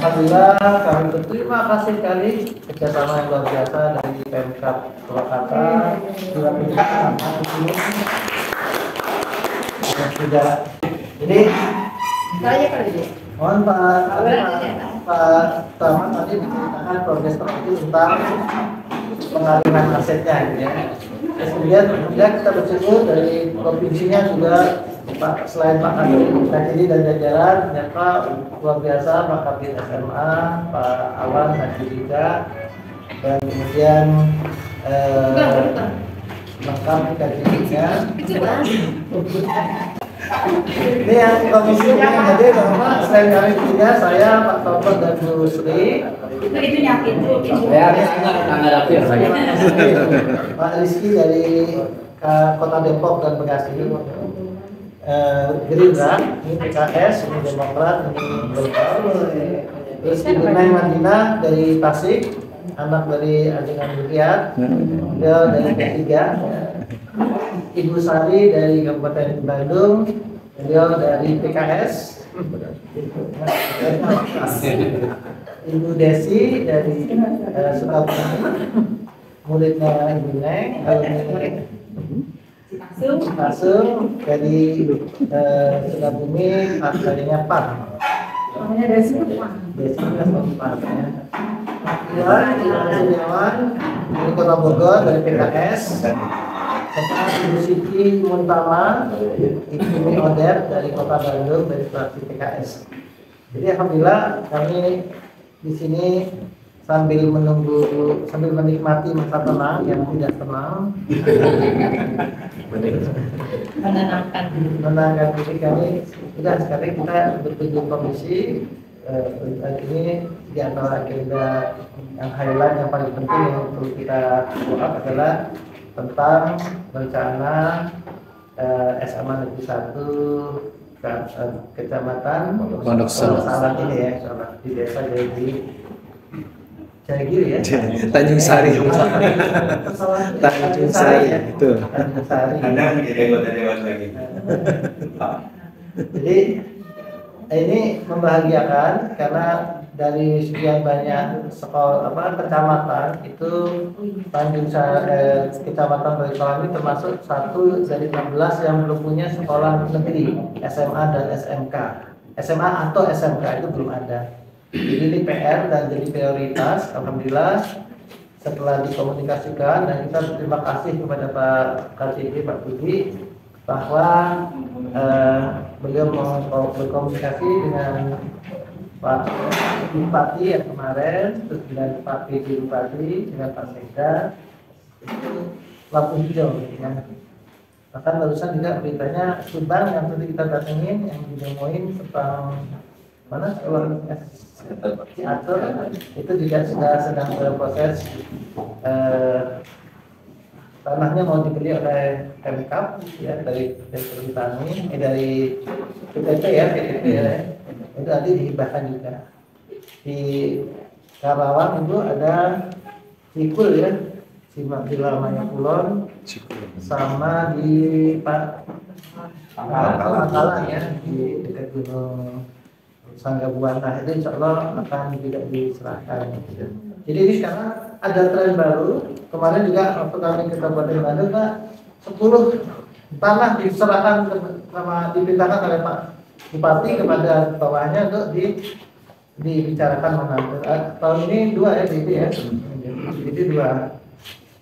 Alhamdulillah kami berterima kasih sekali kerjasama yang luar biasa dari Pemkab Purwakarta juga pendidikan ini sudah ini Saya kali mohon Pak Taman tadi menceritakan progres terkini tentang pengalihan asetnya gitu ya. Kemudian kita bersyukur dari provinsinya juga Pak, selain Pak Kadiri dan jajaran, ternyata luar biasa Pak Kabit SMA, Pak Awan Hadjika, dan kemudian lengkap Kadirinya. Ini yang komisi yang hadir Bapak, selain kami bertiga, saya Pak Toto dan Bu Sri. itu nyakit Pak Rizky dari Kota Depok dan Bekasi. Gerindra, ini PKS, ini Demokrat, ini Golkar. Terus Ibu Nai Madinah dari Tasik, anak dari Ajengan Bukiat, beliau dari P3. Ibu Sari dari Kabupaten Bandung, beliau dari PKS. Ibu Desi dari Sukabumi, muridnya Ibu Neng, alumni Kasum dari Sukabumi, aslinya Pak. namanya Desi Desi Pak. Dewan dari Kota Bogor dari PKS. Serta Ibu Siti Muntama, Ibu Oder dari Kota Bandung dari fraksi PKS. Jadi alhamdulillah kami di sini sambil menikmati masa tenang yang tidak tenang, menenangkan diri kami. Sudah sekali kita berkunjung komisi. Hari ini di antara agenda yang highlight yang paling penting yang perlu kita buat adalah tentang rencana SMA Negeri 1 Kecamatan Pondok Salak ini ya, di desa Jayagiri ya, Tanjung Sari. Tanjung Sari itu. Tanjung Sari. Jadi ini membahagiakan karena dari sekian banyak sekolah kecamatan itu Tanjung Sari Kecamatan Boyolali termasuk satu dari 16 yang belum punya sekolah negeri SMA dan SMK. SMA atau SMK itu belum ada. Jadi ini PR dan jadi prioritas. Alhamdulillah setelah dikomunikasikan dan kita berterima kasih kepada Pak KTD Pak Budi bahwa beliau mau berkomunikasi dengan Pak Bupati yang kemarin, terus dengan Pak PJ Bupati, dengan Pak Sekda, itu lampu hijau ya. Bahkan barusan juga beritanya Subang yang tadi kita datengin yang didemoin tentang mana sekolah Ciatur itu juga sudah sedang berproses, tanahnya mau dibeli oleh Pemkab ya dari Perhutani, dari PTP ya, itu nanti dihibahkan juga. Di Karawang itu ada Cikul ya, Simakila Maya Kulon, sama di Pangkalan ya, di dekat Gunung Sangga Buana, itu insya Allah akan tidak diserahkan. Jadi ini sekarang ada tren baru. Kemarin juga waktu kami ke Kabupaten Bandung, Pak, 10 tanah diserahkan dipindahkan oleh Pak Bupati kepada bawahnya untuk dibicarakan mana. Tahun ini 2 ya, itu ya. Jadi 2.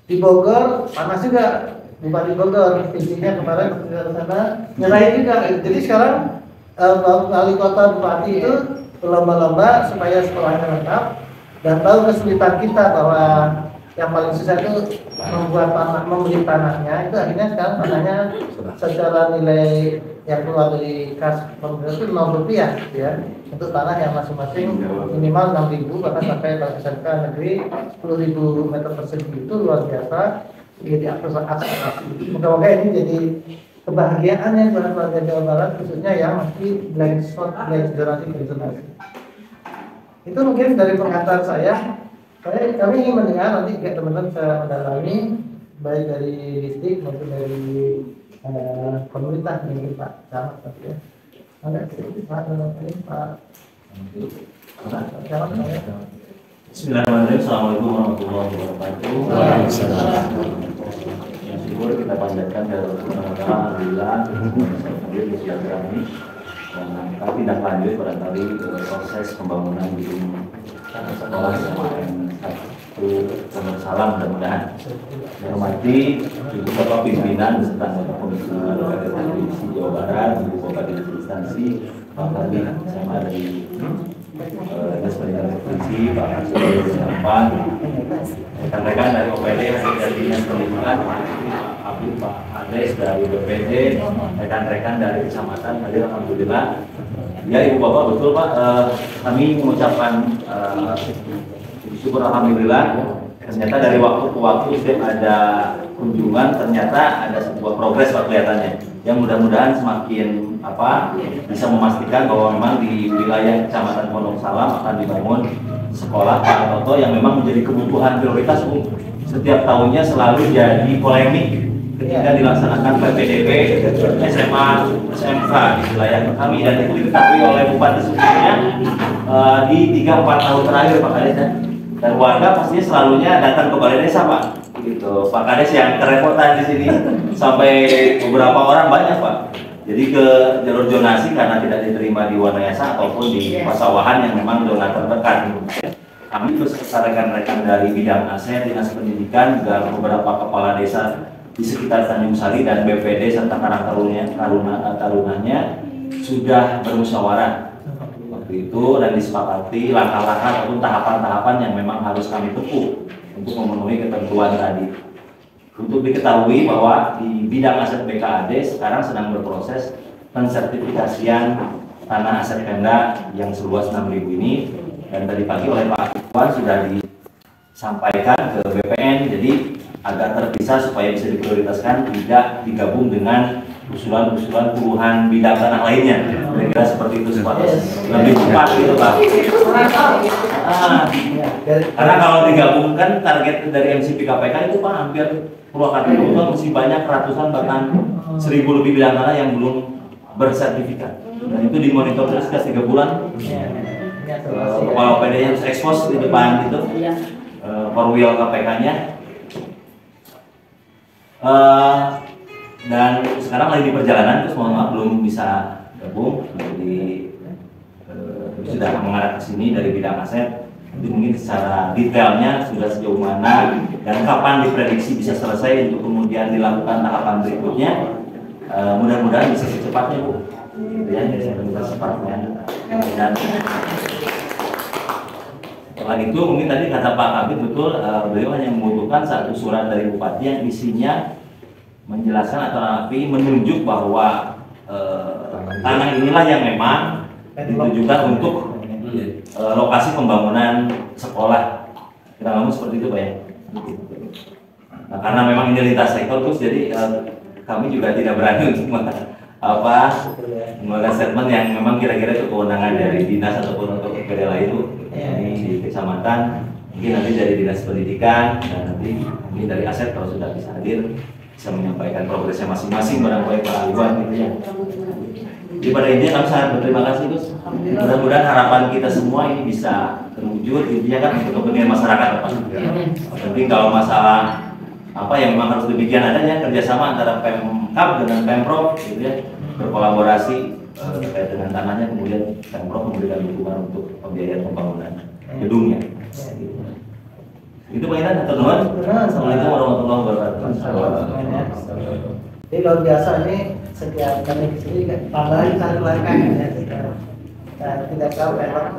Di Bogor panas juga, Bupati Bogor visinya kemarin ke sana nyerahin juga. Jadi sekarang wali kota bupati itu berlomba-lomba supaya sekolahnya lengkap dan tahu kesulitan kita bahwa yang paling susah itu membuat tanah, membeli tanahnya. Itu akhirnya sekarang tanahnya secara nilai yang keluar dari kas pemerintah itu Rp0 ya, untuk tanah yang masing-masing minimal 6.000 bahkan sampai kalau SMK negeri 10.000 meter persegi, itu luar biasa. Jadi akses. Moga-moga ini jadi kebahagiaan ya buat warga Jawa Barat, khususnya yang masih blind spot, blind generasi generasi. Itu mungkin dari pengantar saya. Kami ingin mendengar nanti teman-teman saya mendalami baik dari distrik maupun dari pemerintah mungkin Pak Camat tadi ya. Ada Pak. Bismillahirrahmanirrahim. Assalamualaikum warahmatullahi wabarakatuh. Waalaikumsalam. Yang syukur kita panjatkan dari Alhamdulillah hadir di silaturahmi dan kita tindak lanjut barangkali proses pembangunan gedung sekolah SMAN 1 Pondok Salam mudah-mudahan. Saya hormati Ibu Bapak Pimpinan beserta Bapak Komisi Divisi Jawa Barat, Ibu Bapak Divisi Instansi, Pak Kabin SMA dari Dinas Pendidikan Provinsi, Pak Kasih Siapan, rekan-rekan dari OPD, dari Dinas Pendidikan, Pak Abdul, Pak Ades dari BPD, rekan-rekan dari kecamatan, hadir alhamdulillah. Ya Ibu Bapak, betul Pak, kami mengucapkan syukur alhamdulillah. Ternyata dari waktu ke waktu setiap ada kunjungan, ternyata ada sebuah progres Pak kelihatannya. Yang mudah-mudahan semakin bisa memastikan bahwa memang di wilayah Kecamatan Pondok Salam akan dibangun sekolah Pak Toto yang memang menjadi kebutuhan prioritas setiap tahunnya selalu jadi polemik ketika dilaksanakan PPDB SMA SMK di wilayah kami, dan itu diketahui oleh Bupati sebelumnya di 3-4 tahun terakhir Pak Kades ya. Dan warga pastinya selalunya datang ke balai desa Pak. Gitu. Pak Kades yang kerepotan di sini sampai beberapa orang banyak Pak. Jadi ke jalur zonasi karena tidak diterima di Wanayasa ataupun di Pasawahan yang memang zona terdekat. Kami beserta rekan-rekan dari bidang aset, dinas pendidikan, juga beberapa kepala desa di sekitar Tanjung Sari dan BPD serta Karang Tarunanya sudah bermusyawarah waktu itu dan disepakati langkah-langkah ataupun tahapan-tahapan yang memang harus kami tempuh untuk memenuhi ketentuan tadi. Untuk diketahui bahwa di bidang aset BKAD sekarang sedang berproses pensertifikasian tanah aset Pemda yang seluas 6.000 ini, dan tadi pagi oleh Pak Iwan sudah disampaikan ke BPN, jadi agar terpisah supaya bisa diprioritaskan, tidak digabung dengan usulan-usulan puluhan bidang tanah lainnya. Kira-kira seperti itu lebih cepat gitu Pak. Karena kalau digabungkan target dari MCP KPK itu Pak hampir Purwakarta itu masih banyak ratusan bahkan 1.000 lebih bidang tanah yang belum bersertifikat. Dan itu dimonitor terus setiap 3 bulan. Kepala OPD harus ekspos di depan itu Korwil KPK-nya. Dan sekarang lagi di perjalanan, terus mohon maaf belum bisa gabung. Jadi sudah mengarah ke sini dari bidang aset. Jadi mungkin secara detailnya sudah sejauh mana dan kapan diprediksi bisa selesai untuk kemudian dilakukan tahapan berikutnya. Mudah-mudahan bisa secepatnya Bu. Gitu ya, bisa secepatnya. Dan setelah itu mungkin tadi kata Pak Kabit betul, beliau hanya membutuhkan satu surat dari Bupati yang isinya menjelaskan atau menunjuk bahwa tanah inilah yang memang ditujukan untuk lokasi pembangunan sekolah. Kita ngomong seperti itu Pak ya. Nah, karena memang ini lintas sektor terus, jadi kami juga tidak berani untuk mengeluarkan statement yang memang kira-kira itu kewenangan dari dinas ataupun untuk OPD lain itu. Ini di kecamatan, mungkin nanti dari dinas pendidikan dan nanti mungkin dari aset kalau sudah bisa hadir bisa menyampaikan progresnya masing-masing barangkali Pak Iwan gitu ya. Jadi pada intinya kami sangat berterima kasih Gus. Mudah-mudahan harapan kita semua ini bisa terwujud, intinya kan untuk kepentingan masyarakat Pak. Penting kalau masalah yang memang harus demikian adanya kerjasama antara Pemkab dengan Pemprov gitu ya, berkolaborasi terkait dengan tanahnya, kemudian Pemprov memberikan dukungan untuk pembiayaan pembangunan gedungnya. Itu Pak Inan, teman-teman. Assalamualaikum warahmatullahi wabarakatuh. Jadi luar biasa ini setiap kali kesini tambahin satu langkah ya. Dan tidak tahu memang.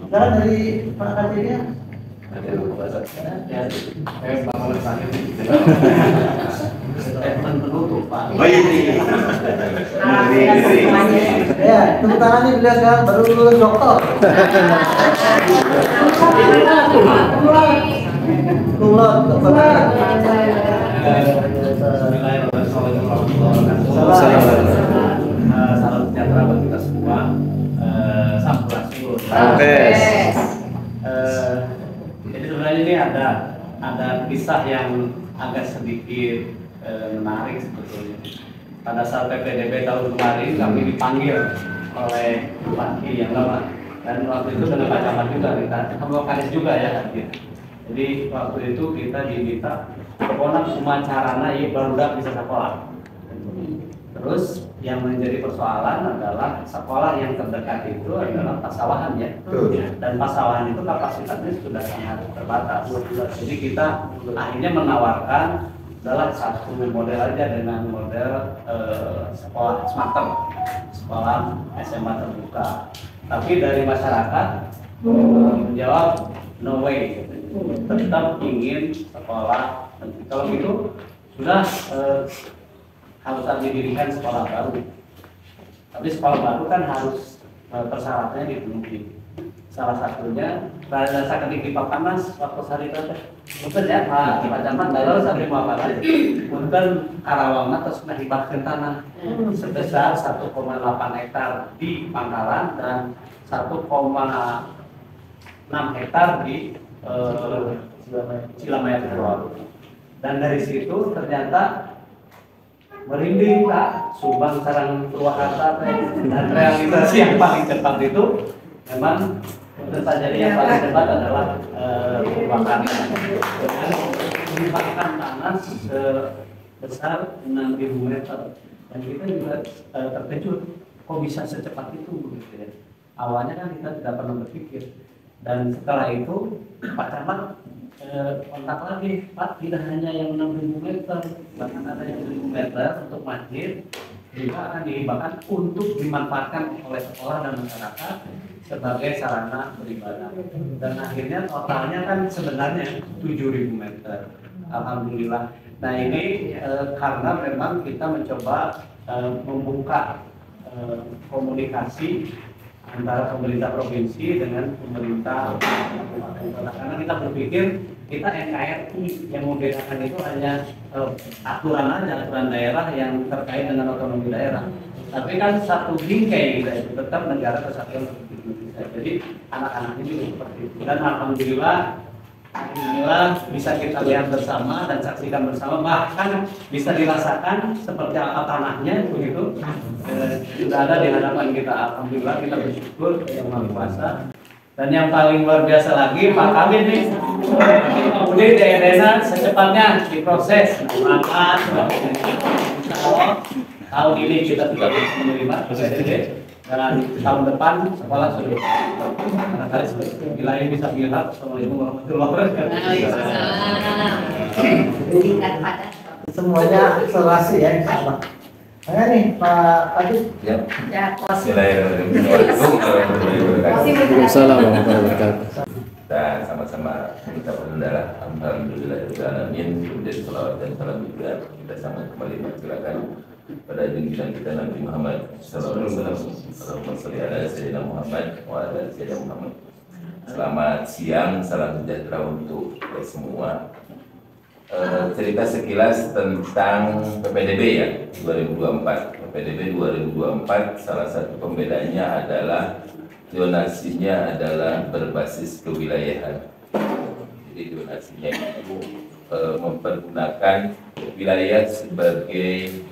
Sekarang dari Pak Kadirnya. Statement penutup Pak. Ya, tepuk tangan nih beliau sekarang baru lulus doktor. Kulot, dokter. Salam sejahtera bagi kita semua. Sampurasun. Jadi sebenarnya ini ada kisah yang agak sedikit menarik sebetulnya. Pada saat PPDB tahun kemarin kami dipanggil oleh Bupati yang lama Dan waktu itu dengan Pak Camat juga kita, sama Kadis juga ya hadir. Jadi waktu itu kita diminta pokoknya semua carana ya barudak bisa sekolah. Terus yang menjadi persoalan adalah sekolah yang terdekat itu adalah Pasawahan ya. Dan Pasawahan itu kapasitasnya sudah sangat terbatas. Jadi kita akhirnya menawarkan adalah satu model aja dengan model sekolah smarter, sekolah SMA terbuka. Tapi dari masyarakat menjawab no way, tetap ingin sekolah. Kalau gitu sudah harus didirikan sekolah baru. Tapi sekolah baru kan harus persyaratannya dipenuhi. Salah satunya pada saat di Papanas waktu hari itu mungkin ya Pak Camat dalam sampai apa lagi mungkin Karawang terus menghibahkan tanah sebesar 1,8 hektar di Pangkalan dan 1,6 hektar di Cilamaya Pulau. Dan dari situ ternyata merinding Kak, Subang sarang Purwakarta dan realisasi yang paling cepat itu memang tentu saja yang paling cepat adalah Purwakarta dengan melimpahkan tanah sebesar 6.000 meter dan kita juga terkejut kok bisa secepat itu gitu ya. Awalnya kan kita tidak pernah berpikir dan setelah itu Pak Camat kontak lagi, Pak, tidak hanya yang 6.000 meter, bahkan ada yang 1.000 meter untuk masjid juga akan dihibahkan untuk dimanfaatkan oleh sekolah dan masyarakat sebagai sarana beribadah. Dan akhirnya totalnya kan sebenarnya 7.000 meter. Alhamdulillah. Nah ini karena memang kita mencoba membuka komunikasi antara pemerintah provinsi dengan pemerintah kabupaten. Karena kita berpikir kita NKRI yang membedakan itu hanya aturan daerah yang terkait dengan otonomi daerah. Tapi kan satu bingkai kita itu tetap negara kesatuan Republik Indonesia. Jadi anak-anak ini juga seperti itu. Dan alhamdulillah bisa kita lihat bersama dan saksikan bersama, bahkan bisa dirasakan seperti apa tanahnya begitu sudah ada di hadapan kita. Alhamdulillah kita bersyukur yang Maha Kuasa. Dan yang paling luar biasa lagi Pak Kabin nih, kemudian daerah secepatnya diproses. Maka insya Allah tahun ini kita sudah menerima PSDB. Dan tahun depan sekolah sudah barangkali wilayah bisa melihat. Assalamualaikum warahmatullahi wabarakatuh. Semuanya akselerasi ya insya Allah. Nah nih Pak Kadis. Ya. Ya, Waalaikumsalam warahmatullahi wabarakatuh. Kita sama-sama kita berhendara. Alhamdulillahirobbilalamin. Kemudian salawat dan salam juga kita sama kembali silakan pada junjungan kita Nabi Muhammad sallallahu alaihi wasallam. Allahumma shalli ala sayyidina Muhammad wa ala sayyidina Muhammad. Selamat siang, salam sejahtera untuk kita semua. Cerita sekilas tentang PPDB ya 2024. PPDB 2024 salah satu pembedanya adalah zonasinya adalah berbasis kewilayahan. Jadi zonasinya itu mempergunakan wilayah sebagai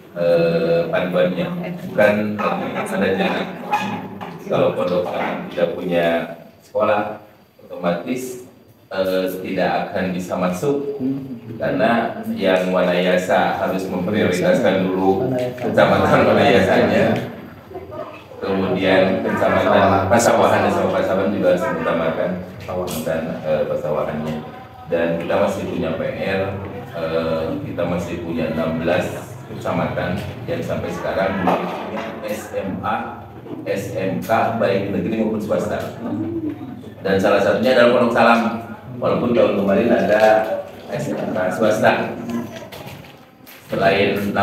panduannya, bukan ada jalan. Kalau pondok tidak punya sekolah, otomatis tidak akan bisa masuk karena yang wanayasa harus memprioritaskan dulu kecamatan wanayasannya, kemudian kecamatan Pasawahan dan sama Pasawahan juga harus mengutamakan dan pasawahannya. Dan kita masih punya PR, kita masih punya 16 kecamatan yang sampai sekarang punya SMA, SMK baik negeri maupun swasta. Dan salah satunya adalah Pondok Salam. Walaupun tahun kemarin ada SMK swasta. Selain 16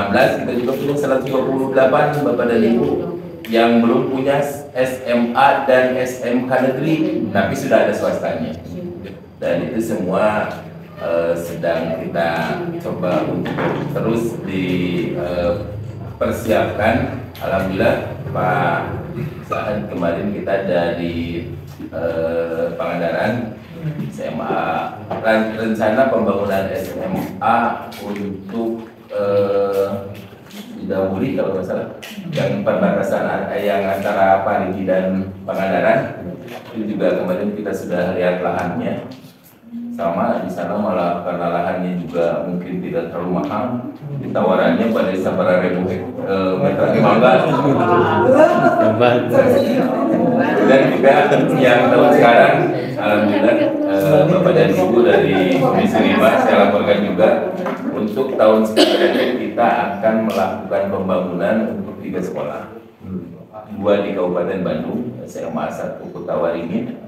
kita juga punya 128 Bapak dan Ibu yang belum punya SMA dan SMK negeri, tapi sudah ada swastanya. Dan itu semua sedang kita coba untuk terus dipersiapkan. Alhamdulillah Pak saat kemarin kita dari Pangandaran SMA rencana pembangunan SMA untuk Bidawuri kalau nggak salah yang perbatasan yang antara Parigi dan Pangandaran itu juga kemarin kita sudah lihat lahannya. Sama di sana malah karena lahannya juga mungkin tidak terlalu mahal, tawarannya pada sabara ribu meter mangga. Dan juga yang tahun sekarang, alhamdulillah Bapak dan Ibu dari Komisi 5 saya laporkan juga untuk tahun sekarang kita akan melakukan pembangunan untuk 3 sekolah, 2 di Kabupaten Bandung, SMA 1 Kota Waringin.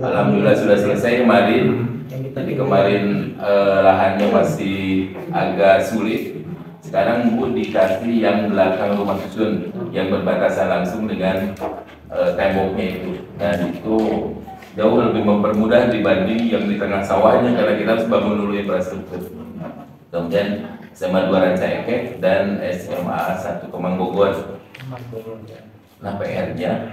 Alhamdulillah sudah selesai kemarin. Jadi kemarin lahannya masih agak sulit. Sekarang Bu dikasih yang belakang rumah susun yang berbatasan langsung dengan temboknya itu. Dan itu jauh lebih mempermudah dibanding yang di tengah sawahnya karena kita harus bangun dulu infrastruktur. Kemudian SMA 2 Ranca Ekek dan SMA 1 Kemang Bogor. Nah PR-nya,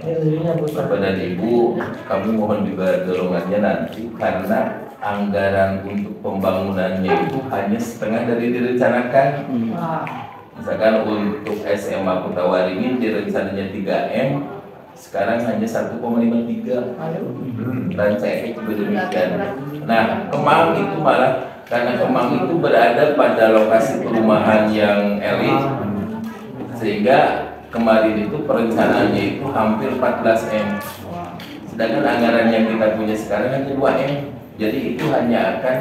Bapak dan Ibu, kami mohon juga dorongannya nanti karena anggaran untuk pembangunannya itu hanya setengah dari direncanakan. Misalkan untuk SMA Kota Waringin direncananya 3M, sekarang hanya 1,53. Ranca Ekek juga demikian. Nah, Kemang itu malah karena Kemang itu berada pada lokasi perumahan yang elit, sehingga kemarin itu perencanaannya itu hampir 14M. Sedangkan anggaran yang kita punya sekarang hanya 2M. Jadi itu hanya akan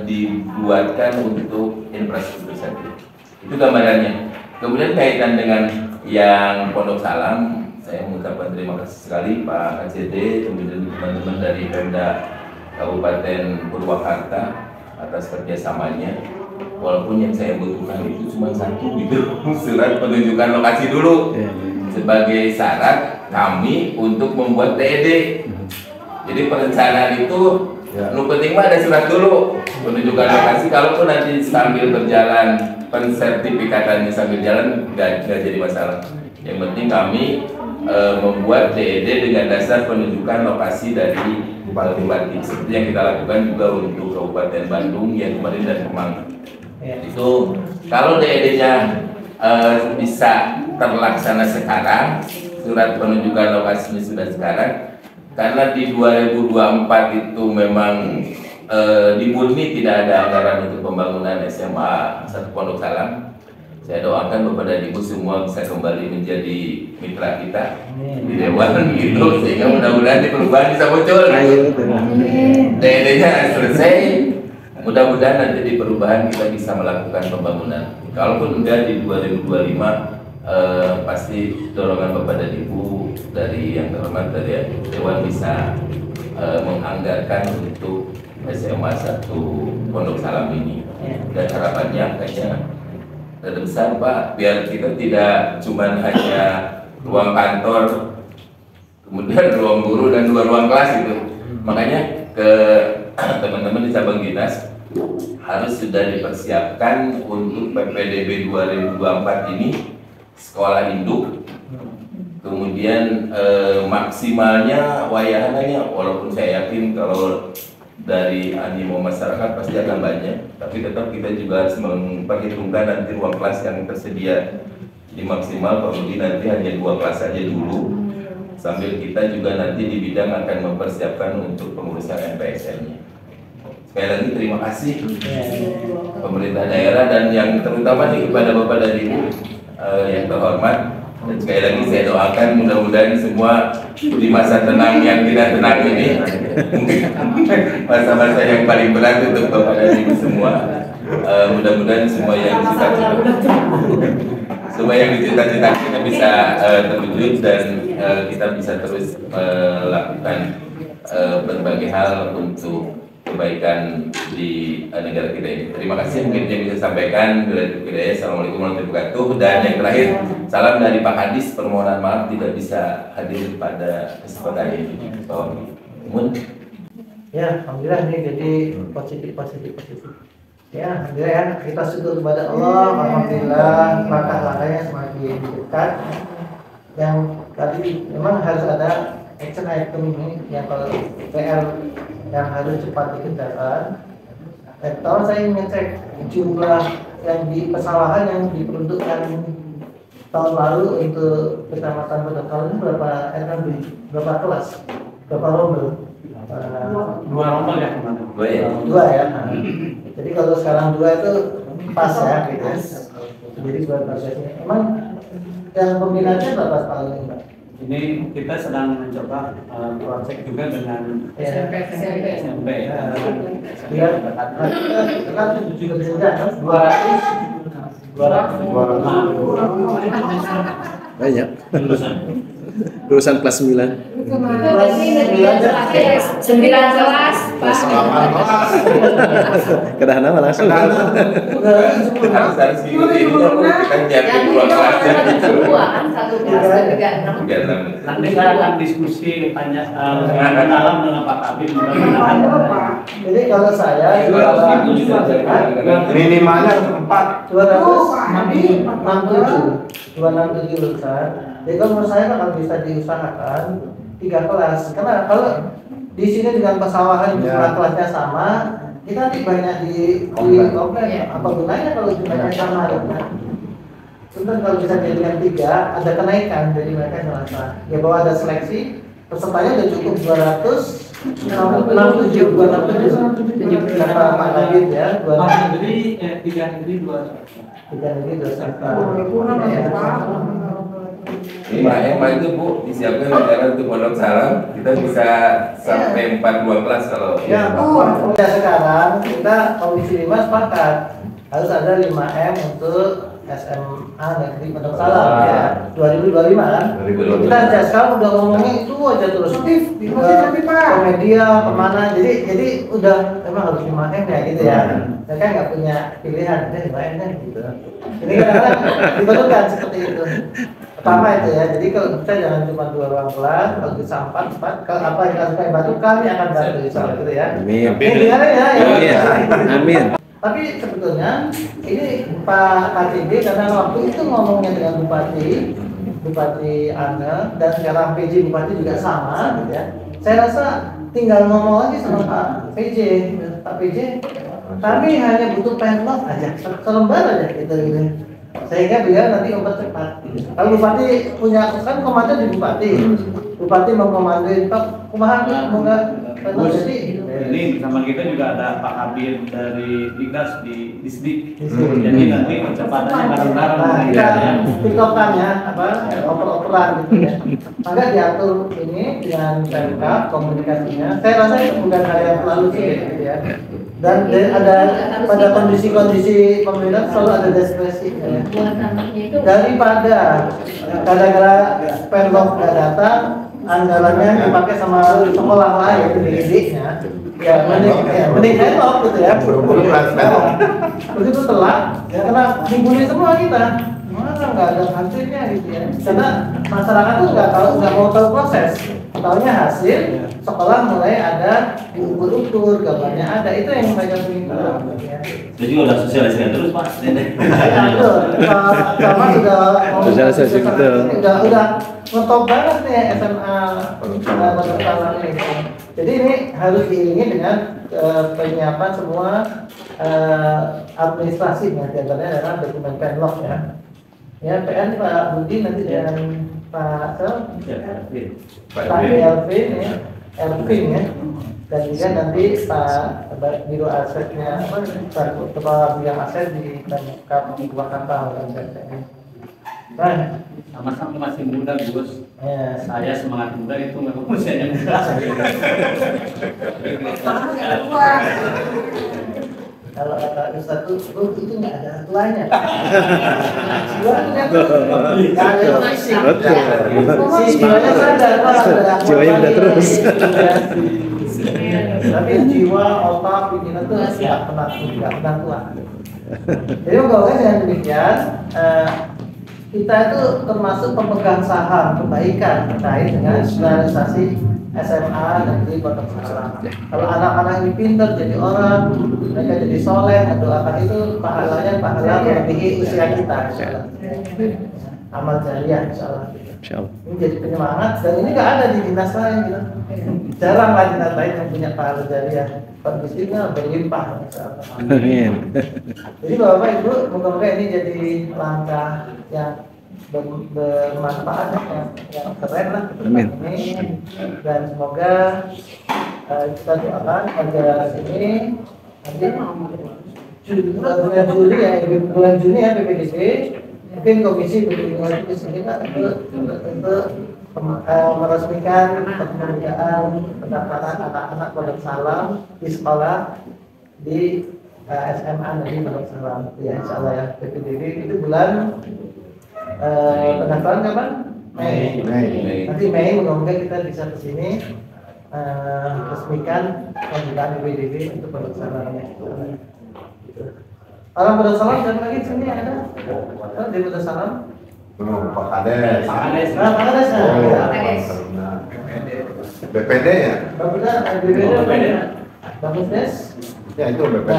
dibuatkan untuk infrastruktur saja. Itu gambarannya. Kemudian kaitan dengan yang Pondok Salam, saya mengucapkan terima kasih sekali Pak KCD, kemudian teman-teman dari Pemda Kabupaten Purwakarta atas kerjasamanya. Walaupun yang saya butuhkan itu cuma satu gitu, surat penunjukan lokasi dulu sebagai syarat kami untuk membuat TED. Jadi perencanaan itu nu penting mah ada surat dulu penunjukan lokasi. Kalaupun nanti sambil berjalan pensertifikatannya sambil jalan nggak jadi masalah. Yang penting kami membuat TED dengan dasar penunjukan lokasi dari bupati seperti yang kita lakukan juga untuk Kabupaten Bandung yang kemarin dan Kemang. Itu kalau DED-nya bisa terlaksana sekarang, surat penunjukan lokasinya sudah sekarang, karena di 2024 itu memang di Murni tidak ada anggaran untuk pembangunan SMA 1 Pondok Salam. Saya doakan Bapak dan Ibu semua bisa kembali menjadi mitra kita di Dewan gitu, sehingga mudah-mudahan di perubahan bisa muncul. DED-nya selesai. Mudah-mudahan nanti di perubahan kita bisa melakukan pembangunan. Kalaupun enggak di 2025, pasti dorongan Bapak dan Ibu dari yang terhormat dari Dewan bisa menganggarkan untuk SMA 1 Pondok Salam ini. Dan harapannya kayaknya besar Pak, biar kita tidak cuma hanya ruang kantor, kemudian ruang guru dan 2 ruang kelas itu. Makanya ke teman-teman di cabang dinas harus sudah dipersiapkan untuk PPDB 2024 ini sekolah induk, kemudian maksimalnya wayahannya, walaupun saya yakin kalau dari animo masyarakat pasti akan banyak, tapi tetap kita juga harus memperhitungkan nanti ruang kelas yang tersedia. Jadi maksimal kalau nanti hanya 2 kelas saja dulu, sambil kita juga nanti di bidang akan mempersiapkan untuk pengurusan MPSL-nya. Sekali lagi terima kasih pemerintah daerah dan yang terutama nih kepada Bapak dan Ibu yang terhormat. Dan sekali lagi saya doakan mudah-mudahan semua di masa tenang yang tidak tenang ini, masa-masa yang paling berat untuk Bapak dan Ibu semua, mudah-mudahan semua yang dicita-citakan kita bisa terwujud dan kita bisa terus melakukan berbagai hal untuk kebaikan di negara kita ini. Terima kasih mungkin yang bisa sampaikan. Assalamualaikum warahmatullahi wabarakatuh. Dan yang terakhir, salam dari Pak Hadis. Permohonan maaf tidak bisa hadir pada kesempatan ini. Ya, alhamdulillah ini jadi positif. Ya, alhamdulillah ya, kita syukur kepada Allah. Alhamdulillah langkah-langkahnya semakin dekat. Yang tadi memang harus ada action item ini yang kalau PR yang harus cepat dikerjakan. Kalau saya ngecek jumlah yang di pesawahan yang diperuntukkan tahun lalu untuk kecamatan Pondok Salam berapa RKB, berapa kelas? berapa rombel? Dua rombel ya kemana? Dua ya. Dua ya. Nah, jadi kalau sekarang dua itu pas ya, gitu. Jadi buat prosesnya. Emang yang peminatnya berapa tahun ini, Pak? Ini kita sedang mencoba project juga dengan SMP ya. Iya, kan juga bisa kan 200 Banyak. Lulusan kelas 9. Sembilan kelas, Pak. Kedahana malah langsung. Harus ini kita nyiapin dua kelas gitu. Kan satu kelas tiga enam. 36. Nanti saya akan diskusi tanya dalam dengan Pak Kabin mudah-mudahan. Jadi kalau saya itu Minimalnya 4. 267 lulusan. Jadi kalau menurut saya kalau bisa diusahakan 3 kelas. Karena kalau di sini dengan pesawahan kelasnya sama, kita nanti banyak di komplek. Apa gunanya kalau jumlahnya sama? Sebentar kalau bisa jadikan 3, ada kenaikan dari mereka merasa. Ya bahwa ada seleksi, pesertanya udah cukup 267 berapa Pak David ya? Jadi 3 negeri 2 Emang itu Bu disiapkan negara untuk pondok salam, kita bisa sampai 42 kelas kalau Ya, sekarang kita Komisi 5 sepakat harus ada 5M untuk SMA Negeri Pondok Salam ya 2025 kan. 2025. Kita aja sekarang udah ngomongnya itu aja terus. Komedia kemana? Jadi udah emang harus 5M ya gitu ya. Saya kan nggak punya pilihan, 5M deh gitu. Ini kadang-kadang dibentukkan seperti itu. Pertama itu ya, jadi kalau bisa jangan cuma 2 ruang kelas, kalau bisa 4, kalau apa yang harus bantu kami akan bantu insya Allah gitu ya. Amin. Ini gimana ya? Amin. Tapi sebetulnya ini Pak KTB karena waktu itu ngomongnya dengan Bupati Ane dan sekarang PJ Bupati juga sama gitu ya. Saya rasa tinggal ngomong lagi sama Pak PJ, kami hanya butuh penlog aja, selembar aja gitu. Sehingga biar nanti mempercepat. Kalau Bupati punya kan komando di Bupati mau komandoin Pak kumaha mau nggak jadi ini sama kita juga ada Pak Kabir dari Digas di Disdik. Jadi nanti percepatannya bareng-bareng. kita tiktokan ya oper-operan gitu ya. Maka diatur ini dengan Pemkab komunikasinya. Saya rasa itu bukan hal yang terlalu sulit gitu ya. Dan ada pada kondisi-kondisi pemerintah selalu ada diskresi ya. Daripada kadang-kadang Pemkab nggak datang, anggarannya dipakai sama sekolah lain didiknya. Ya mending Pemkab gitu ya. Begitu telat, ya kena dibully semua kita. Mana nggak ada hasilnya gitu ya. Karena masyarakat tuh nggak mau tahu proses. Taunya hasil, sekolah mulai ada diukur-ukur, gambarnya ada, itu yang mereka ingin tahu. Itu juga udah sosialisasikan terus Pak. Ya betul, sama sudah Sosialisasi betul. Udah ngetop banget nih SMA Pondok Salam ini. Jadi ini harus diiringi dengan penyiapan semua administrasinya, diantaranya adalah dokumen penlog ya. Ya PN Pak Budi nanti dengan Pak Elvin ya, dan juga nanti Pak Biro Asetnya Kepala Bidang Aset di Pemkab Wakapal Sama-sama masih muda Gus. Ya. Saya semangat muda itu memang usianya muda. Kalau kata Ustaz tuh itu nggak ada tuanya. Jiwanya sadar, Jiwanya udah terus. Tapi jiwa, otak, pikiran tuh nggak pernah tua. Jadi kalau dengan demikian, kita itu termasuk pemegang saham kebaikan terkait dengan sosialisasi SMA Negeri Pondok Salam. Kalau anak-anak ini pintar jadi orang, mereka jadi soleh, doakan itu pahalanya pahala melebihi usia kita. Amal jariah insyaallah. Ini jadi penyemangat dan ini nggak ada di dinas lain gitu. Jarang lah dinas lain yang punya pahala jariah. Kondisinya berlimpah insyaallah. Amin. Jadi Bapak Ibu, moga-moga ini jadi langkah yang bermanfaat yang keren lah Amin. ini, dan semoga kita doakan agar ini nanti bulan Juli ya, bulan Juni ya PPDB mungkin komisi berkoordinasi di sini Pak untuk meresmikan pembukaan pendaftaran anak-anak Pondok Salam di sekolah di SMA Negeri Pondok Salam ya, insyaallah ya. PPDB itu bulan pendaftaran kapan? Mei. Nanti Mei semoga kita bisa ke sini resmikan pembukaan PPDB untuk Pondok Salam ya. Orang Pondok Salam dan lagi di sini ada di Pondok Salam. Pak Kades. Pak Kades ya. BPD ya? BPD. Bagus Des. Ya itu BPD.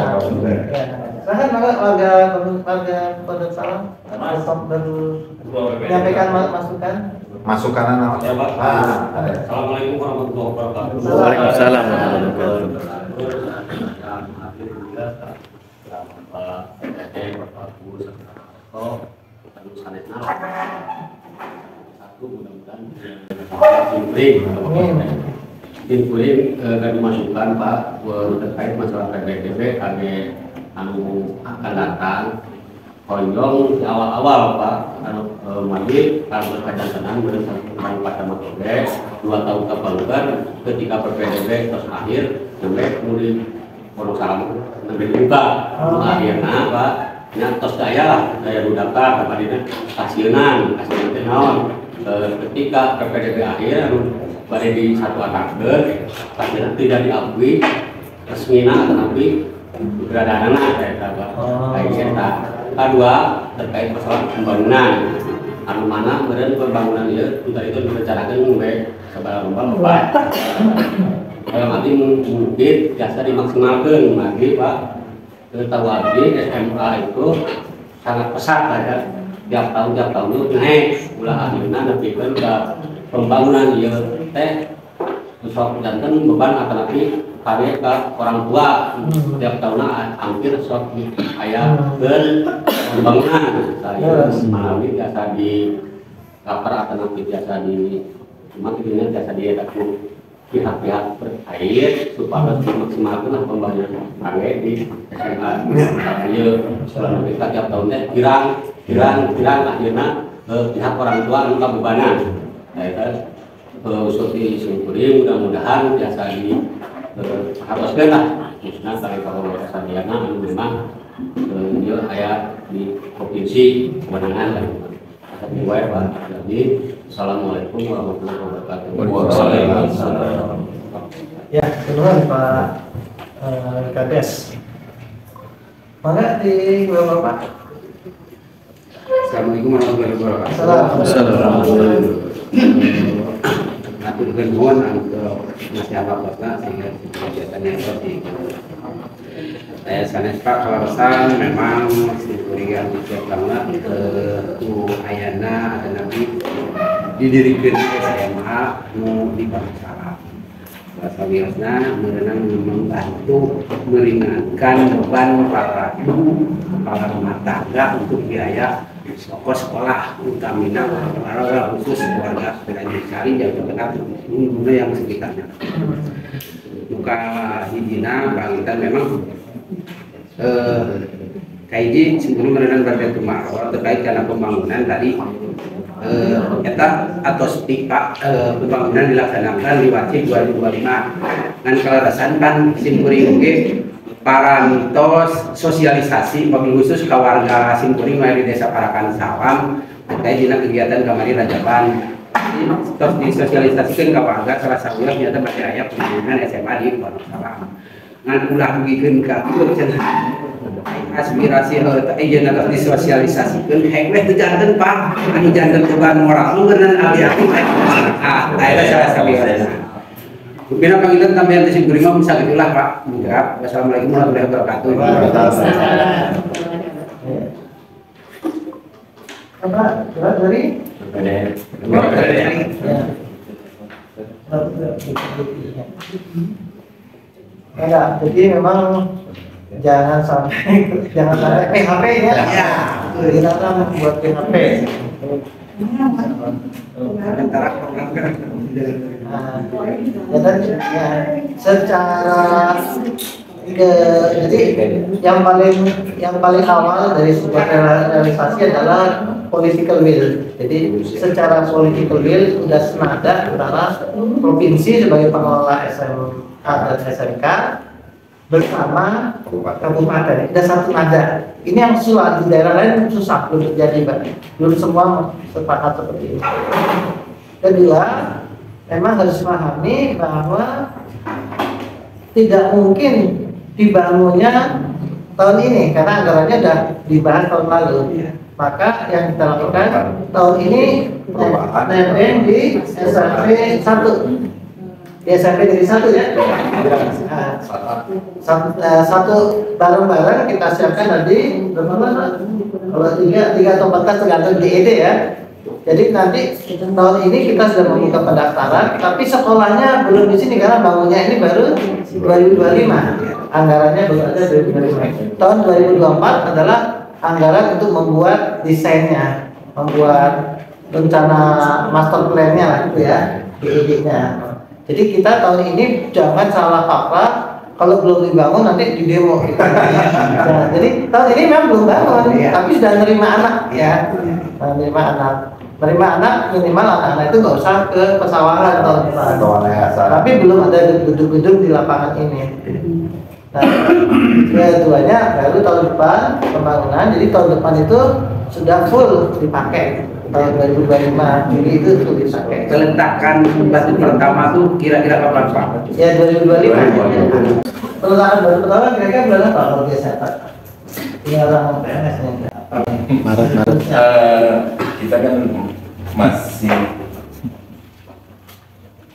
Silahkan warga Pondok Salam menyampaikan masukan. Masukan anak. Ya, Pak. Assalamualaikum warahmatullahi wabarakatuh. Waalaikumsalam warahmatullahi wabarakatuh. Timpuling kami masukkan Pak terkait masalah PPDB kami akan datang konjong di awal-awal Pak maghrib kalau berkaitan tenang bersama pada Makobe 2 tahun kebanggaan ketika PPDB terus akhir sampai kemudian Pondok Salam sampai buka akhirnya Pak nyantos daya budaka kepada stasiunan naon ketika PPDB akhir pada di satu akhir akhirnya tidak diakui resmina tetapi beradaannya kayak kedua terkait masalah pembangunan anu mana kemudian pembangunan itu dibicarakan mulai sebelah Bapak kalau nanti mungkin biasa dimaksimalkan lagi Pak tahu abdi SMA itu sangat pesat ya tiap tahun itu naik ulah akhirnya nepikan ke pembangunan ya teh sok jantan beban akan tapi kami ke orang tua tiap tahunnya hampir sok ayah pembangunan saya melalui biasa di kapar atau nanti biasa di cuma ini biasa di pihak-pihak terkait supaya dimaksimalkan pembangunan kami di SMA ya selama kita tiap tahunnya kirang akhirnya pihak orang tua luka bebanan usul simpuli mudah-mudahan biasa di haruskan lah khususnya dari kalau Sadiana memang dia ayat di provinsi kewenangan dan diwai Pak. Jadi assalamualaikum warahmatullahi wabarakatuh. Waalaikumsalam. Ya, kemudian Pak Kades. Mana di Bapak? Assalamualaikum warahmatullahi wabarakatuh. Assalamualaikum. Aturkan mohon untuk masyarakat kota sehingga kegiatannya seperti itu. Saya sanes Pak kawasan memang sekurian setiap tahun ku ayana ada nabi didirikan SMA nu di Pondok Salam. Bahasa biasanya merenang membantu meringankan beban para ibu kepala rumah tangga untuk biaya sekolah utamina para khusus keluarga penganjur cari yang terdekat guna yang sekitarnya. Muka hidina kita memang kaiji sebelum merenang berarti kemarin terkait karena pembangunan tadi kita atau setiap pembangunan dilaksanakan di wajib 2025 dan kelarasan kan simpuri oke para mitos sosialisasi mobil khusus ke warga simpuri di desa Parakan Salam terkait dengan kegiatan kamari Rajaban terus disosialisasikan ke warga salah satunya ternyata berjaya pembangunan SMA di Pondok Salam ngan ulah bikin ke aspirasi izin atas disosialisasikan hekmeh jantan Pak ini jantan teban moral lu beneran alih-alih ada salah satu Bina panggilan tambahan di Burima bisa gitulah Pak. Enggak. Wassalamualaikum warahmatullahi wabarakatuh. Pak, dari enggak, jadi memang jangan sampai PHP ya. Gimana membuat PHP? Ya, secara jadi yang paling awal dari sebuah realisasi adalah political will. Jadi secara political will sudah senada antara provinsi sebagai pengelola SMA dan SMK bersama kabupaten. Ada satu nada. Ini yang susah, di daerah lain susah belum terjadi, Pak. Belum semua sepakat seperti ini. Kedua, memang harus memahami bahwa tidak mungkin dibangunnya tahun ini karena anggarannya sudah dibahas tahun lalu. Maka yang kita lakukan tahun ini nempel di SMP 1. Di SMP jadi 1 ya. Satu bareng-bareng kita siapkan nanti berapa? Kalau 3 atau 14 tergantung DED ya. Jadi nanti tahun ini kita sudah membuka pendaftaran, tapi sekolahnya belum di sini karena bangunnya ini baru 2025. Anggarannya belum ada 2025. Tahun 2024 adalah anggaran untuk membuat desainnya, membuat rencana master plan-nya lah gitu ya, DED-nya. Jadi kita tahun ini jangan salah kaprah, kalau belum dibangun nanti di demo gitu. Nah, jadi tahun ini memang belum bangun, tapi sudah nerima anak ya, nerima anak minimal anak-anak itu nggak usah ke pesawahan tahun depan. Tapi belum ada gedung-gedung di lapangan ini. Nah, keduanya baru tahun depan pembangunan, jadi tahun depan itu sudah full dipakai. Tahun 2025, jadi itu sudah dipakai. Peletakan batu pertama tuh kira-kira kapan Pak? Ya 2025. Peletakan batu pertama kira-kira bulan apa kalau biasa Pak? Ini orang PNS nih. Maret. Kita kan masih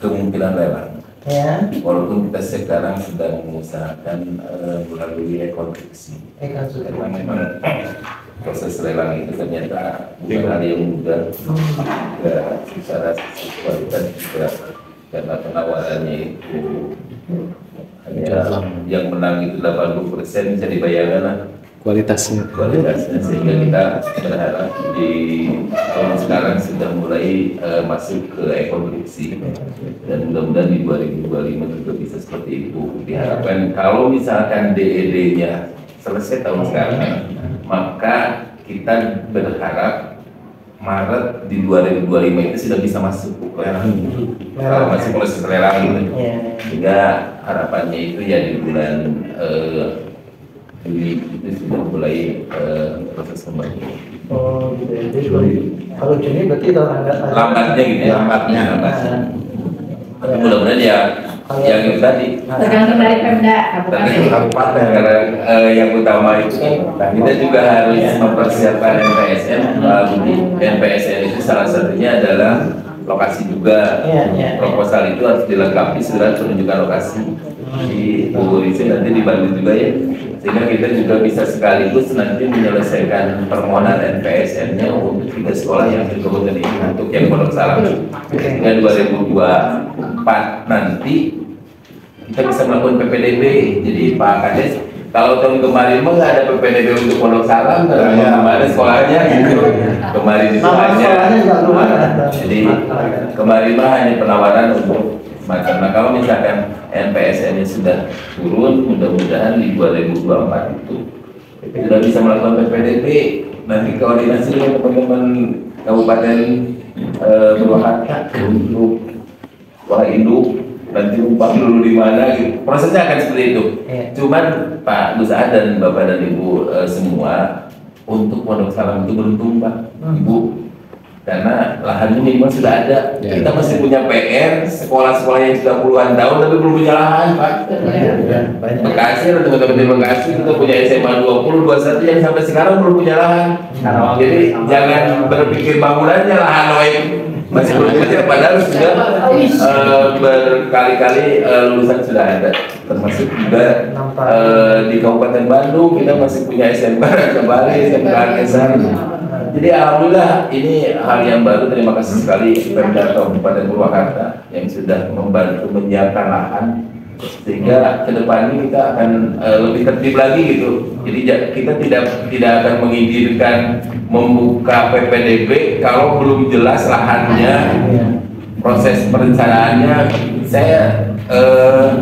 kemungkinan lelang. Ya. Walaupun kita sekarang sedang mengusahakan melalui rekonstruksi. Karena memang proses lelang itu ternyata bukan hal yang mudah, juga secara kualitas juga karena penawarannya itu hanya yang menang itu 80%, bisa dibayangkan lah Kualitasnya. sehingga kita berharap di tahun sekarang sudah mulai masuk ke rekonstruksi dan mudah-mudahan di 2025 juga bisa seperti itu. Diharapkan kalau misalkan DED-nya selesai tahun sekarang, maka kita berharap Maret di 2025 itu sudah bisa masuk lelang. Kalau masih proses lelang gitu. Sehingga harapannya itu ya di bulan Juli itu sudah mulai proses pembangunan. Oh gitu ya. Jadi kalau Juni berarti Lambatnya gitu ya, lambatnya. Tapi mudah-mudahan ya yang itu tadi. Tergantung dari Pemda Kabupaten. Karena yang utama itu kita juga harus mempersiapkan NPSN. NPSN itu salah satunya adalah lokasi juga. Proposal itu harus dilengkapi surat penunjukan lokasi di polisi, nanti dibantu juga ya, sehingga kita juga bisa sekaligus nanti menyelesaikan permohonan NPSN-nya untuk 3 sekolah yang berkebutuhan ini untuk yang Pondok Salam. Sehingga 2024 nanti kita bisa melakukan PPDB. Jadi Pak Kades, kalau tahun kemarin mah nggak ada PPDB untuk Pondok Salam, kemarin sekolahnya gitu. Kemarin itu hanya, jadi kemarin mah hanya penawaran untuk macam. Nah kalau misalkan NPSN-nya sudah turun, mudah-mudahan di 2024 itu sudah bisa melakukan PPDB. Nanti koordinasi dengan teman-teman Kabupaten Purwakarta untuk Induk, nanti upah dulu di mana gitu. Prosesnya akan seperti itu. Cuman Pak Gus dan Bapak dan Ibu semua untuk Pondok Salam itu beruntung Pak, Ibu. Karena lahannya memang sudah ada. Kita masih punya PR, sekolah-sekolah yang sudah puluhan tahun tapi belum punya lahan Pak. Bekasi, ada teman-teman di Bekasi kita punya SMA 20, 21 yang sampai sekarang belum punya lahan. Jadi jangan berpikir bangunannya lahan lain masih belum punya, padahal sudah berkali-kali lulusan sudah ada. Termasuk juga di Kabupaten Bandung kita masih punya SMK kembali, SMK Kesan. Jadi alhamdulillah ini hal yang baru. Terima kasih sekali Pemda Kabupaten Purwakarta yang sudah membantu menyiapkan lahan sehingga ke depan ini kita akan lebih tertib lagi gitu. Jadi kita tidak akan mengizinkan membuka PPDB kalau belum jelas lahannya, proses perencanaannya. Saya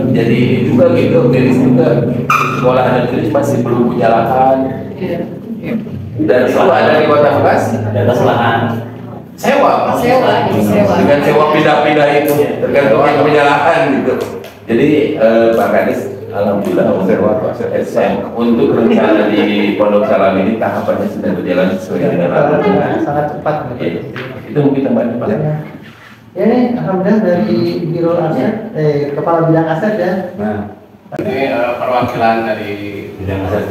jadi juga gitu, miris juga sekolah negeri masih belum punya lahan. Dan selalu ada di Kota Bekasi Atas lahan sewa dengan sewa pindah-pindah itu tergantung yang punya lahan gitu. Jadi Pak Kadis, alhamdulillah untuk rencana di Pondok Salam ini tahapannya sudah berjalan sesuai dengan Betul, sangat cepat. itu mungkin tambahan Pak. Ya ini alhamdulillah dari Biro Aset, Kepala Bidang Aset ya. Nah, Ini perwakilan dari bidang aset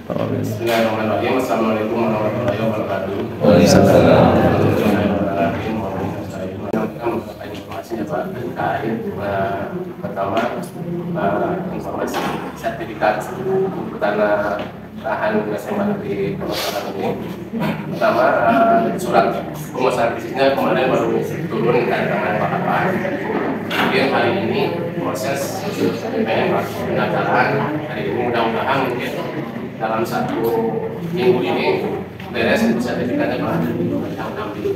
Bismillahirrahmanirrahim. Assalamualaikum warahmatullahi wabarakatuh. Waalaikumsalam. Informasinya Pak terkait pertama informasi sertifikat tanah lahan SMA di Pondok Salam ini. Pertama surat penguasaan fisiknya kemarin baru turun dari tangan Pak Kapal. Kemudian hari ini proses pendataan hari ini mudah-mudahan mungkin dalam 1 minggu ini beres sertifikatnya telah diambil.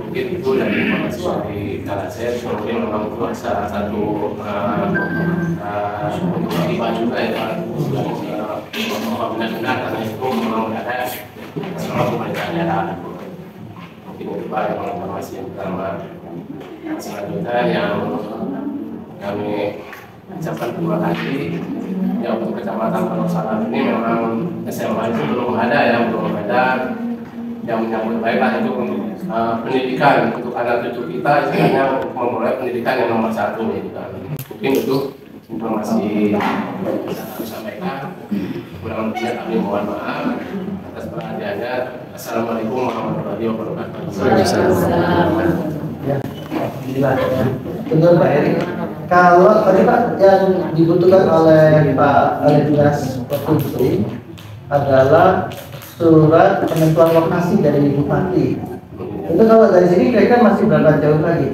Mungkin itu dari informasi dari Kalaset. Kemudian memang itu salah satu untuk tiba juga ya bahwa benar-benar karena itu memang ada selama pemerintahan daerah. Mungkin itu Pak yang informasi yang pertama. Selanjutnya yang kami ucapkan terima kasih ya untuk Kecamatan Pondok Salam ini memang SMA itu belum ada yang menyambut baiklah itu untuk pendidikan untuk anak cucu kita istilahnya memulai pendidikan yang nomor 1 gitu kan. Mungkin itu informasi yang bisa kami sampaikan. Kurang lebihnya kami mohon maaf atas perhatiannya. Assalamualaikum warahmatullahi wabarakatuh. Ya, alhamdulillah. Betul Pak Eri. Kalau tadi Pak yang dibutuhkan oleh Pak Dinas Provinsi adalah surat penentuan lokasi dari Bupati. Itu kalau dari sini kira-kira masih berapa jauh lagi?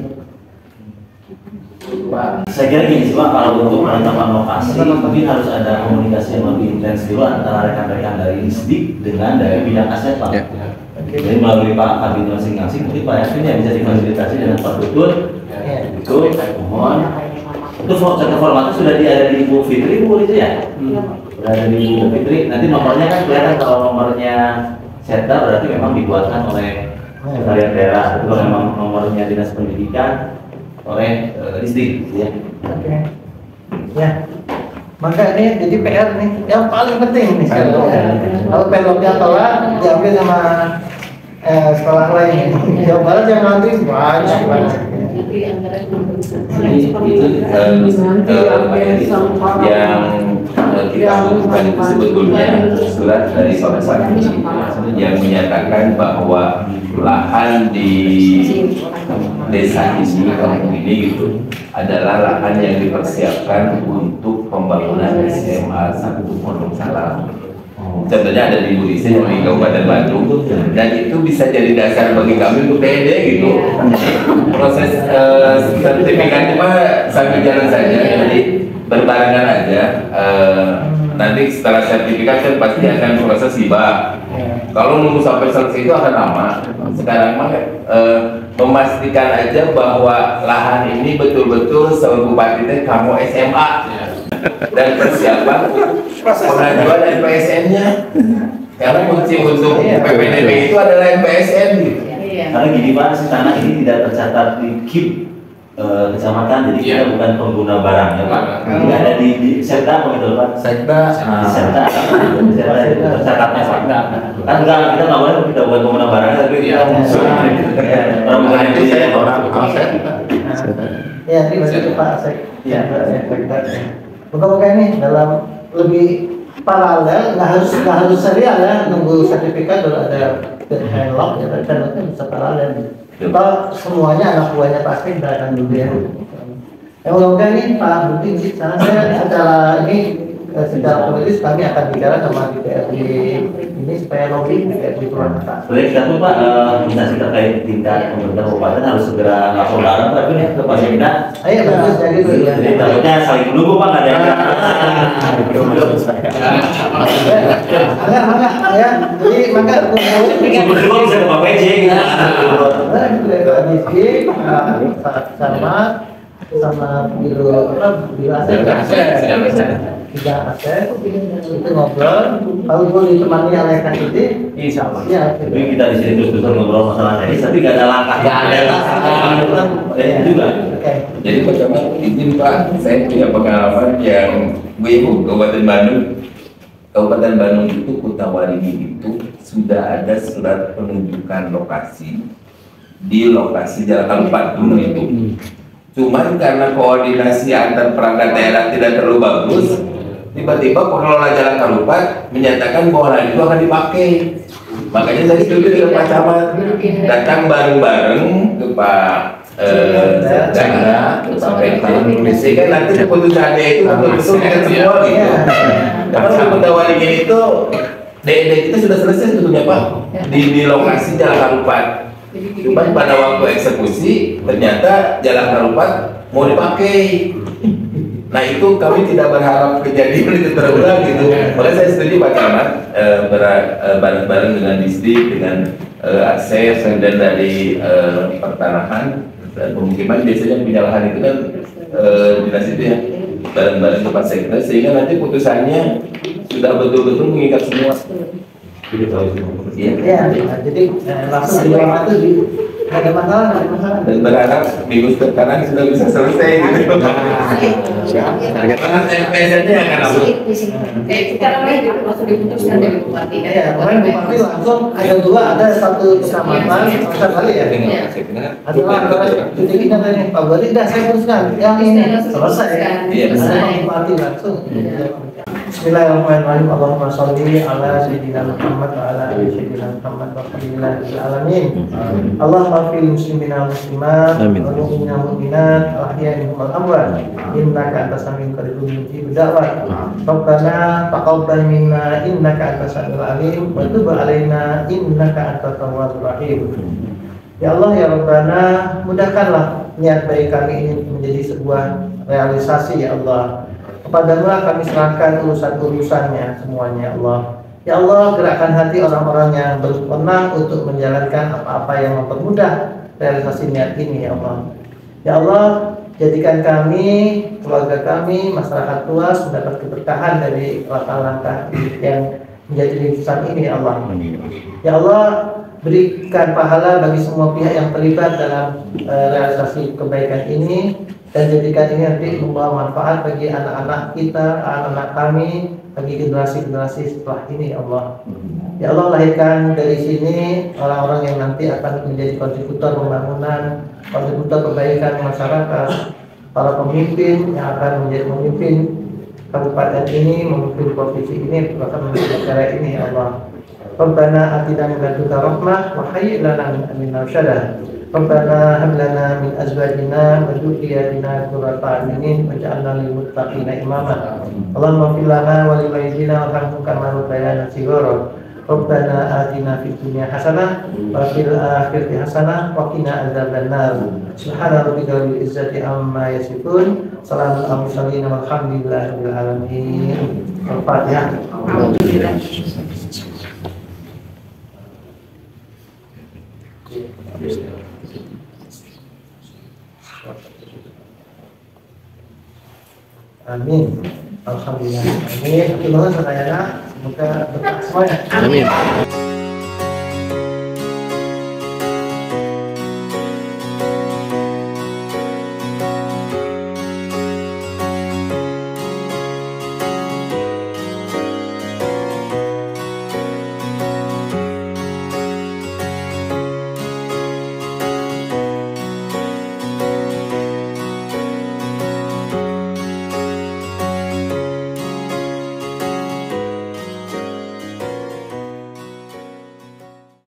Pak, saya kira gini sih Pak, kalau untuk penetapan lokasi mungkin harus ada komunikasi yang lebih intens dulu antara rekan-rekan dari Disdik dengan dari bidang aset Pak. Jadi melalui Pak Kabin masing-masing, mungkin Pak Yasin yang bisa difasilitasi dengan Pak Dutun. Itu mohon. Itu formatnya sudah ada di Ibu Fitri Bu itu ya? Sudah ada di Ibu Fitri. Nanti nomornya kan kelihatan kalau nomornya Setda berarti memang dibuatkan oleh Sekretariat Daerah. Itu kalau memang nomornya Dinas Pendidikan oleh Disdik ya. Oke. Ya. Maka ini jadi PR nih yang paling penting nih sekarang. Kalau peloknya tolak diambil sama sekolah lain. Jawa Barat yang nanti banyak. Jadi itu yang kita butuhkan itu sebetulnya surat dari Bapak Sakti yang menyatakan bahwa lahan di desa ini, kampung ini gitu adalah lahan yang dipersiapkan untuk pembangunan SMA 1 Pondok Salam. Contohnya ada di Indonesia yang di Kabupaten Bandung, dan itu bisa jadi dasar bagi kami untuk DD gitu. Proses sertifikat itu sambil jalan saja, jadi berbarengan aja. Nanti setelah sertifikat kan pasti akan proses hibah. Kalau nunggu sampai selesai itu akan lama. Sekarang mah memastikan aja bahwa lahan ini betul-betul seorang bupati kamu SMA. Dan persiapan pengajuan NPSN-nya, karena kunci untuk PPDB itu adalah NPSN gitu. Karena gini Pak, si tanah ini tidak tercatat di KIP kecamatan, jadi kita bukan pengguna barang ya Pak. Ini ada di Setda begitu Pak. Sekda. Setda itu tercatatnya Pak. Kan enggak, kita nggak boleh kita bukan pengguna barang, tapi kita orang bukan Itu saya orang aset. Ya, terima kasih Pak Sek. Ya, moga-moga ini dalam lebih paralel, nggak harus serial ya, nunggu sertifikat dulu ada handlock ya, handlocknya bisa paralel. Kita semuanya anak buahnya pasti akan dulu ya. Moga-moga ini Pak Budi, karena saya acara ini secara tulis kami akan bicara sama DPRD ini supaya lobby DPRD Purwakarta. Sebenarnya kita tuh Pak, instansi terkait tingkat pemerintah kabupaten harus segera lapor bareng Pak ini ke Pak Sekda. Ayo bagus jadi itu ya. Jadi takutnya saling menunggu Pak, nggak ada yang Enggak ya. Jadi maka sebelum bisa ke Pak PJ gitu. sama biro aset tiga aset itu ngobrol kalau boleh ditemani oleh Kak Titi Insya Allah. ya Tapi kita di sini terus-terusan ngobrol masalah teknis, tapi nggak ada langkah. Nggak ada. Juga. oke Jadi Pak Camat, izin Pak, saya punya pengalaman yang WIU Kabupaten Bandung. Kabupaten Bandung itu Kutawaringin itu sudah ada surat penunjukan lokasi di lokasi Jalan Kalpat dulu itu. Cuman karena koordinasi antar perangkat daerah tidak terlalu bagus, tiba-tiba pengelola Jalan Kalpat menyatakan bahwa lahan itu akan dipakai. Makanya saya setuju dengan Pak Camat, datang bareng-bareng ke Pak Sekda sampai sehingga nanti keputusannya itu betul-betul kita semua gitu. Karena untuk Kutawaringin itu DD kita sudah selesai sebetulnya Pak di lokasi Jalan Kalpat. Cuman pada waktu eksekusi ternyata Jalan Kalpat mau dipakai. Nah itu kami tidak berharap kejadian itu terulang gitu. Makanya saya setuju Pak Camat bareng-bareng dengan distrik, dengan akses dan dari pertanahan dan pemukiman biasanya punya lahan itu kan dinas itu ya bareng-bareng ke Pak Sekda sehingga nanti putusannya sudah betul-betul mengikat semua. ya jadi langsung di bawah itu nggak ada masalah Dan berharap minggu sekarang sudah bisa selesai gitu. Karena FPS-nya akan apa? Sekarang lagi langsung diputuskan dari bupati. ya kemarin bupati langsung ada satu kecamatan selesai kali ya ada titik ini katanya Pak Bupati dah saya teruskan yang ini selesai Iya, ada Pak Bupati langsung Bismillahirrahmanirrahim. Allahumma sholli ala sayyidina Muhammad wa ala ali sayyidina Muhammad wa alhamdulillahi alamin. Allahumma fil muslimina muslimat wa mu'minina mu'minat wa ahya'i minhum al-amwat innaka antas samiul qaribun mujibud da'wat. Rabbana taqabbal minna innaka antas samiul alim wa tub alaina innaka antat tawwabur rahim. Ya Allah ya Rabbana, mudahkanlah niat baik kami ini menjadi sebuah realisasi ya Allah. Kepadamu kami serahkan urusan-urusannya semuanya Allah. Ya Allah, gerakkan hati orang-orang yang berwenang untuk menjalankan apa-apa yang mempermudah realisasi niat ini ya Allah. Ya Allah, jadikan kami, keluarga kami, masyarakat luas mendapat keberkahan dari langkah-langkah yang menjadi rintisan ini ya Allah. Ya Allah, berikan pahala bagi semua pihak yang terlibat dalam realisasi kebaikan ini. Dan jadikan ini nanti membawa manfaat bagi anak-anak kita, anak-anak kami, bagi generasi-generasi setelah ini ya Allah. Ya Allah, lahirkan dari sini orang-orang yang nanti akan menjadi kontributor pembangunan, kontributor perbaikan masyarakat, para pemimpin yang akan menjadi pemimpin kabupaten ini, memimpin provinsi ini, bahkan memimpin negara ini ya Allah. Rabbana atina min ladunka rahmah wa hayyi' lana min amrina rasyada. Rabbana hab lana min azwajina wa dhurriyyatina qurrata a'yunin waj'alna lil muttaqina imama. Allahumma fil lana wa li walidina warhamhum kama rabbayana shighara. Rabbana atina fid dunya hasanah wa fil akhirati hasanah wa qina adzabannar. Subhana rabbika rabbil izzati amma yasifun. Salamun alal mursalin walhamdulillahi rabbil alamin. Al-Fatihah. Amin. Alhamdulillah. Amin. Terima kasih. Semoga berkah semuanya. Amin.